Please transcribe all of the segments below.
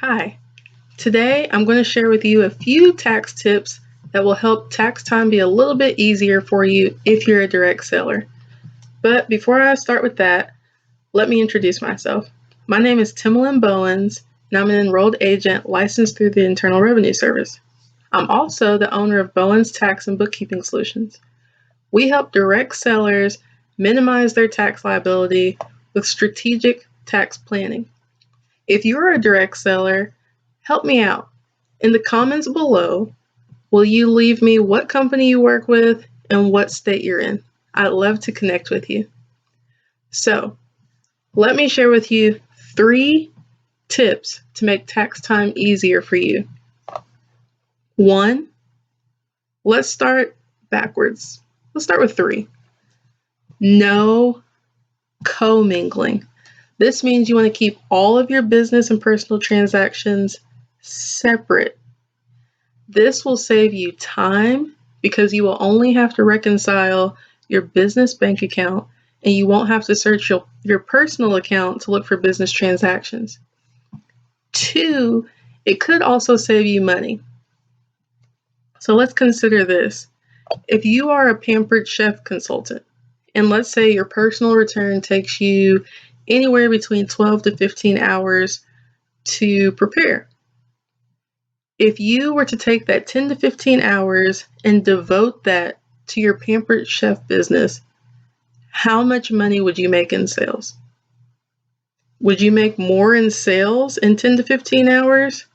Hi, today I'm going to share with you a few tax tips that will help tax time be a little bit easier for you if you're a direct seller. But before I start with that, let me introduce myself. My name is Timolyn Bowens, and I'm an enrolled agent licensed through the Internal Revenue Service. I'm also the owner of Bowens Tax and Bookkeeping Solutions. We help direct sellers minimize their tax liability with strategic tax planning. If you're a direct seller, help me out. In the comments below, will you leave me what company you work with and what state you're in? I'd love to connect with you. So, let me share with you 3 tips to make tax time easier for you. 1, let's start backwards. Let's start with 3. No commingling. This means you want to keep all of your business and personal transactions separate. This will save you time because you will only have to reconcile your business bank account and you won't have to search your personal account to look for business transactions. 2, it could also save you money. So let's consider this. If you are a pampered chef consultant, and let's say your personal return takes you anywhere between 12 to 15 hours to prepare. If you were to take that 10 to 15 hours and devote that to your pampered chef business, how much money would you make in sales? Would you make more in sales in 10 to 15 hours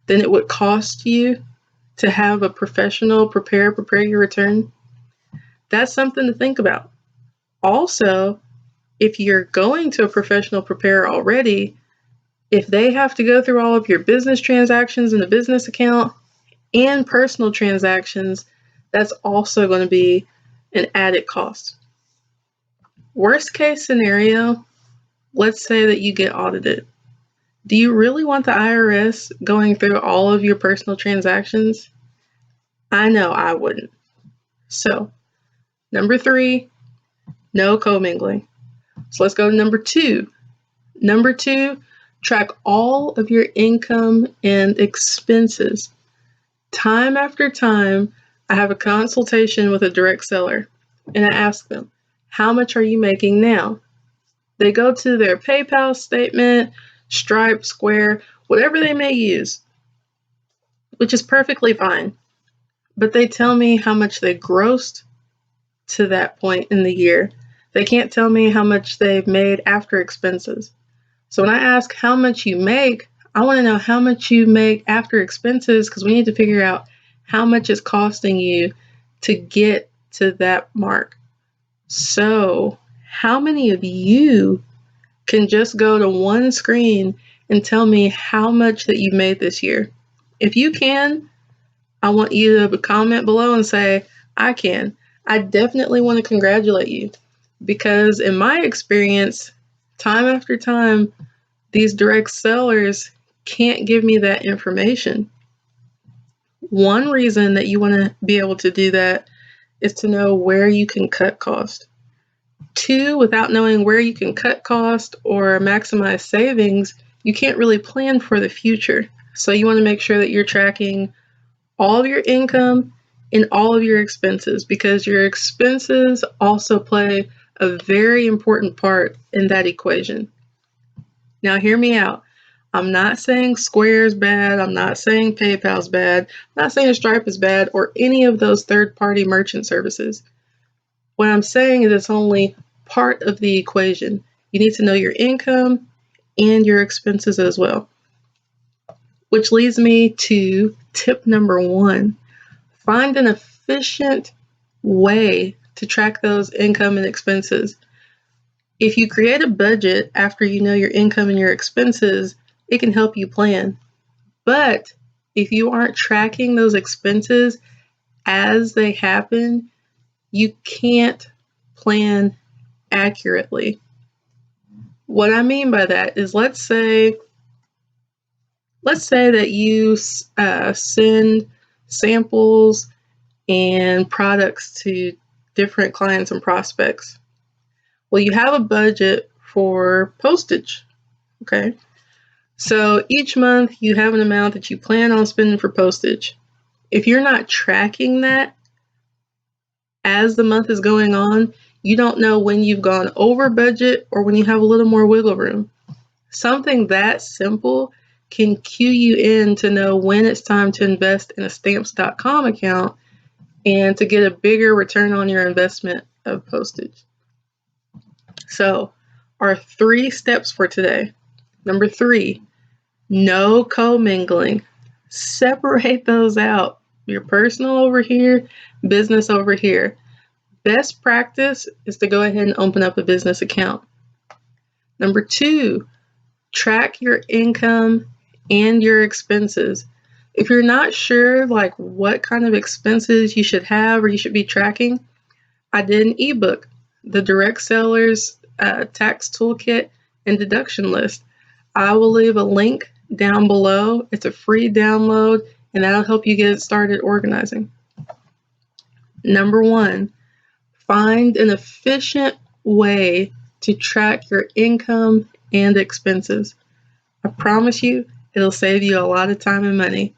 than it would cost you to have a professional prepare your return? That's something to think about. Also, if you're going to a professional preparer already, if they have to go through all of your business transactions in the business account and personal transactions, that's also going to be an added cost. Worst case scenario, let's say that you get audited. Do you really want the IRS going through all of your personal transactions? I know I wouldn't. So, number 3, no commingling. So let's go to number 2. Number 2, track all of your income and expenses. Time after time, I have a consultation with a direct seller, and I ask them, how much are you making now? They go to their PayPal statement, Stripe, Square, whatever they may use, which is perfectly fine. But they tell me how much they grossed to that point in the year. They can't tell me how much they've made after expenses. So when I ask how much you make, I want to know how much you make after expenses because we need to figure out how much it's costing you to get to that mark. So, how many of you can just go to one screen and tell me how much that you made this year? If you can, I want you to comment below and say, I can. I definitely want to congratulate you because in my experience, time after time, these direct sellers can't give me that information. One reason that you want to be able to do that is to know where you can cut cost. 2, without knowing where you can cut cost or maximize savings, you can't really plan for the future. So you want to make sure that you're tracking all of your income and all of your expenses because your expenses also play a very important part in that equation. Now, hear me out. I'm not saying Square is bad. I'm not saying PayPal's bad. I'm not saying Stripe is bad or any of those third-party merchant services. What I'm saying is it's only part of the equation. You need to know your income and your expenses as well. Which leads me to tip number 1. Find an efficient way to track those income and expenses. If you create a budget after you know your income and your expenses, it can help you plan. But if you aren't tracking those expenses as they happen, you can't plan accurately. What I mean by that is let's say that you send samples and products to different clients and prospects. Well, you have a budget for postage, okay? So each month you have an amount that you plan on spending for postage. If you're not tracking that as the month is going on, you don't know when you've gone over budget or when you have a little more wiggle room. Something that simple can cue you in to know when it's time to invest in a stamps.com account and to get a bigger return on your investment of postage. So, our 3 steps for today. Number 3, no commingling. Separate those out. Your personal over here, business over here. Best practice is to go ahead and open up a business account. Number 2, track your income and your expenses. If you're not sure like what kind of expenses you should have or you should be tracking, I did an ebook, the Direct Sellers Tax Toolkit and Deduction List. I will leave a link down below. It's a free download and that'll help you get started organizing. Number 1, find an efficient way to track your income and expenses. I promise you, it'll save you a lot of time and money.